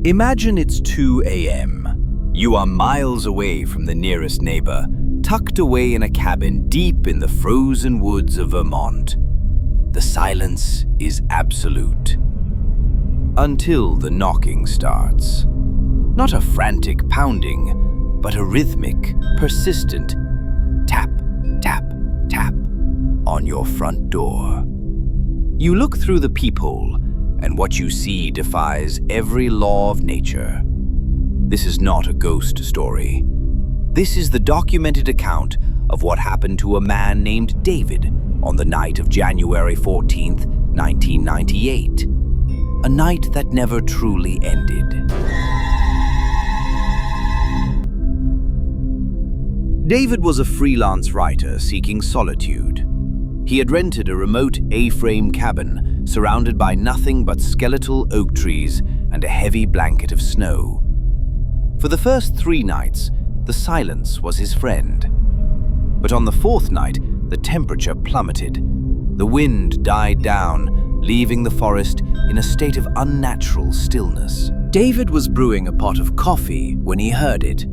Imagine it's 2 a.m. You are miles away from the nearest neighbor, tucked away in a cabin deep in the frozen woods of Vermont. The silence is absolute. Until the knocking starts. Not a frantic pounding, but a rhythmic, persistent tap, tap, tap on your front door. You look through the peephole, and what you see defies every law of nature. This is not a ghost story. This is the documented account of what happened to a man named David on the night of January 14th, 1998. A night that never truly ended. David was a freelance writer seeking solitude. He had rented a remote A-frame cabin surrounded by nothing but skeletal oak trees and a heavy blanket of snow. For the first 3 nights, the silence was his friend. But on the 4th night, the temperature plummeted. The wind died down, leaving the forest in a state of unnatural stillness. David was brewing a pot of coffee when he heard it.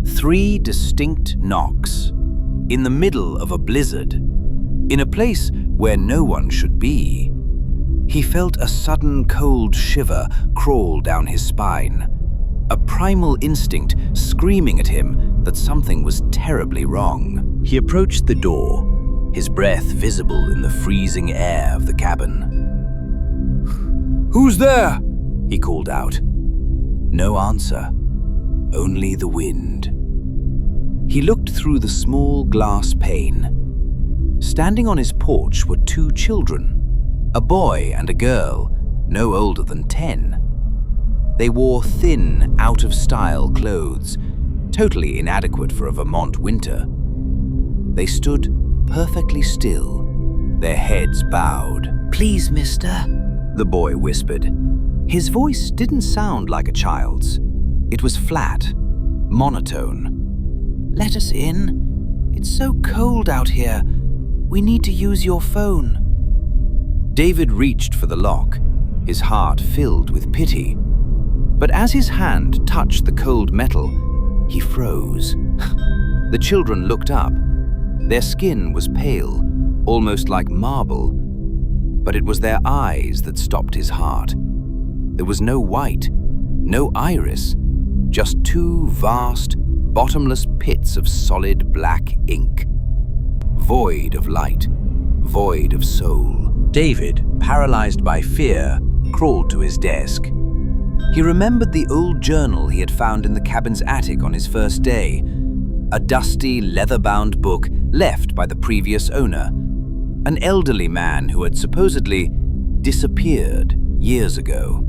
3 distinct knocks. In the middle of a blizzard. In a place where no one should be. He felt a sudden cold shiver crawl down his spine. A primal instinct screaming at him that something was terribly wrong. He approached the door, his breath visible in the freezing air of the cabin. "Who's there?" he called out. No answer, only the wind. He looked through the small glass pane. Standing on his porch were 2 children, a boy and a girl, no older than 10. They wore thin, out-of-style clothes, totally inadequate for a Vermont winter. They stood perfectly still, their heads bowed. "Please, mister," the boy whispered. His voice didn't sound like a child's. It was flat, monotone. "Let us in. It's so cold out here. We need to use your phone." David reached for the lock, his heart filled with pity. But as his hand touched the cold metal, he froze. The children looked up. Their skin was pale, almost like marble. But it was their eyes that stopped his heart. There was no white, no iris, just 2 vast, bottomless pits of solid black ink. Void of light, void of soul. David, paralyzed by fear, crawled to his desk. He remembered the old journal he had found in the cabin's attic on his first day, a dusty, leather-bound book left by the previous owner, an elderly man who had supposedly disappeared years ago.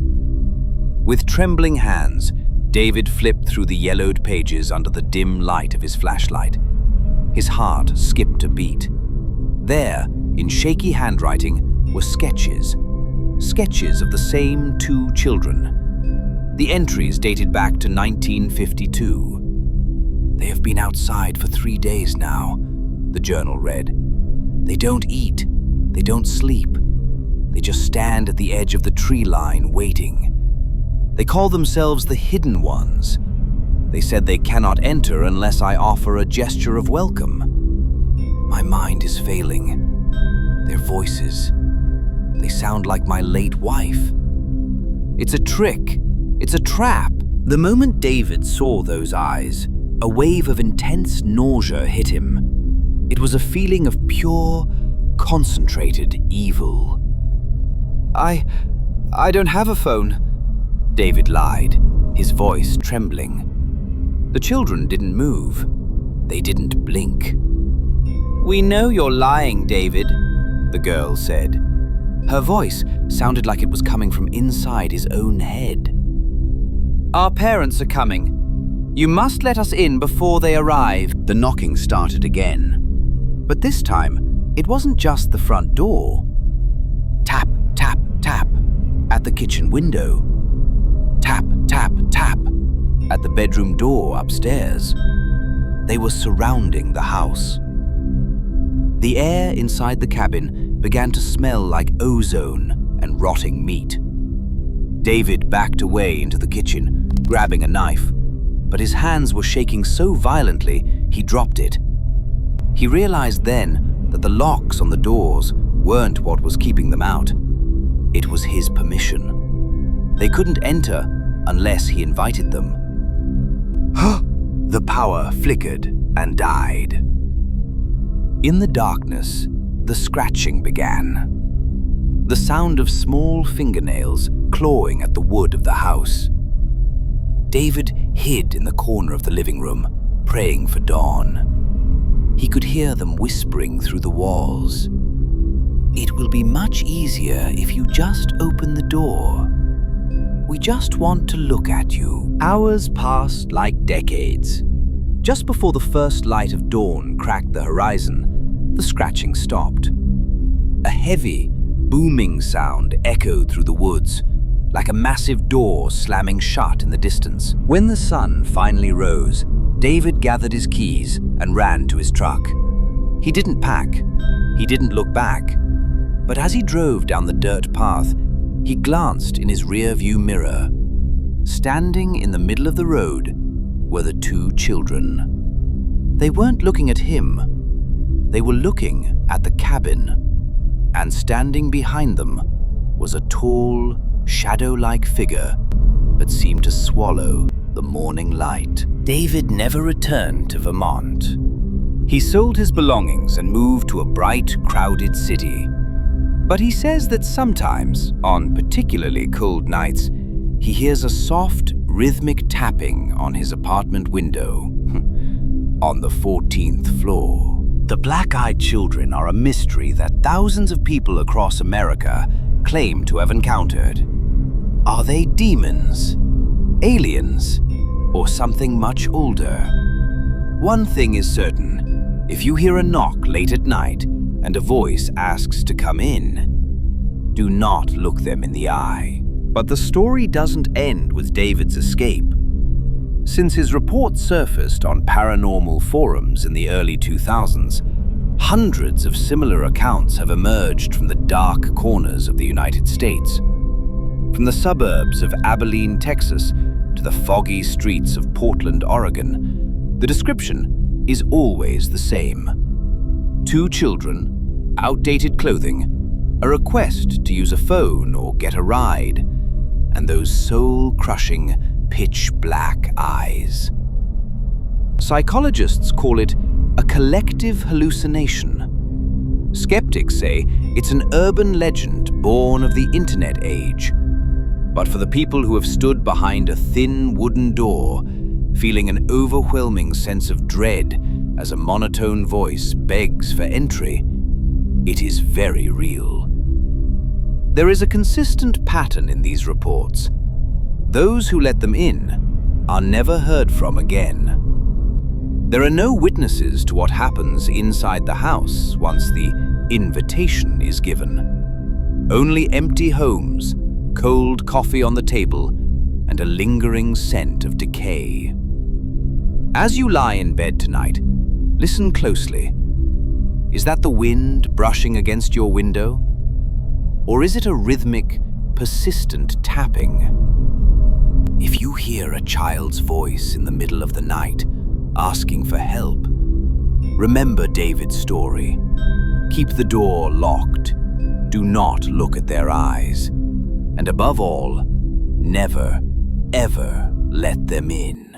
With trembling hands, David flipped through the yellowed pages under the dim light of his flashlight. His heart skipped a beat. There, in shaky handwriting, were sketches. Sketches of the same 2 children. The entries dated back to 1952. "They have been outside for 3 days now," the journal read. "They don't eat. They don't sleep. They just stand at the edge of the tree line waiting. They call themselves the Hidden Ones. They said they cannot enter unless I offer a gesture of welcome. My mind is failing. Their voices, they sound like my late wife. It's a trick. It's a trap." The moment David saw those eyes, a wave of intense nausea hit him. It was a feeling of pure, concentrated evil. I don't have a phone," David lied, his voice trembling. The children didn't move. They didn't blink. "We know you're lying, David," the girl said. Her voice sounded like it was coming from inside his own head. "Our parents are coming. You must let us in before they arrive." The knocking started again. But this time, it wasn't just the front door. Tap, tap, tap at the kitchen window. Tap, tap, tap at the bedroom door upstairs. They were surrounding the house. The air inside the cabin began to smell like ozone and rotting meat. David backed away into the kitchen, grabbing a knife, but his hands were shaking so violently he dropped it. He realized then that the locks on the doors weren't what was keeping them out. It was his permission. They couldn't enter unless he invited them. The power flickered and died. In the darkness, the scratching began. The sound of small fingernails clawing at the wood of the house. David hid in the corner of the living room, praying for dawn. He could hear them whispering through the walls. "It will be much easier if you just open the door. We just want to look at you." Hours passed like decades. Just before the first light of dawn cracked the horizon, the scratching stopped. A heavy, booming sound echoed through the woods, like a massive door slamming shut in the distance. When the sun finally rose, David gathered his keys and ran to his truck. He didn't pack. He didn't look back. But as he drove down the dirt path, he glanced in his rear-view mirror. Standing in the middle of the road were the two children. They weren't looking at him. They were looking at the cabin. And standing behind them was a tall, shadow-like figure that seemed to swallow the morning light. David never returned to Vermont. He sold his belongings and moved to a bright, crowded city. But he says that sometimes, on particularly cold nights, he hears a soft, rhythmic tapping on his apartment window on the 14th floor. The black-eyed children are a mystery that thousands of people across America claim to have encountered. Are they demons, aliens, or something much older? One thing is certain: if you hear a knock late at night and a voice asks to come in, do not look them in the eye. But the story doesn't end with David's escape. Since his report surfaced on paranormal forums in the early 2000s, hundreds of similar accounts have emerged from the dark corners of the United States. From the suburbs of Abilene, Texas, to the foggy streets of Portland, Oregon, the description is always the same. Two children, outdated clothing, a request to use a phone or get a ride, and those soul-crushing, pitch-black eyes. Psychologists call it a collective hallucination. Skeptics say it's an urban legend born of the internet age. But for the people who have stood behind a thin wooden door, feeling an overwhelming sense of dread as a monotone voice begs for entry, it is very real. There is a consistent pattern in these reports. Those who let them in are never heard from again. There are no witnesses to what happens inside the house once the invitation is given. Only empty homes, cold coffee on the table, and a lingering scent of decay. As you lie in bed tonight, listen closely. Is that the wind brushing against your window? Or is it a rhythmic, persistent tapping? If you hear a child's voice in the middle of the night, asking for help, remember David's story. Keep the door locked. Do not look at their eyes. And above all, never, ever let them in.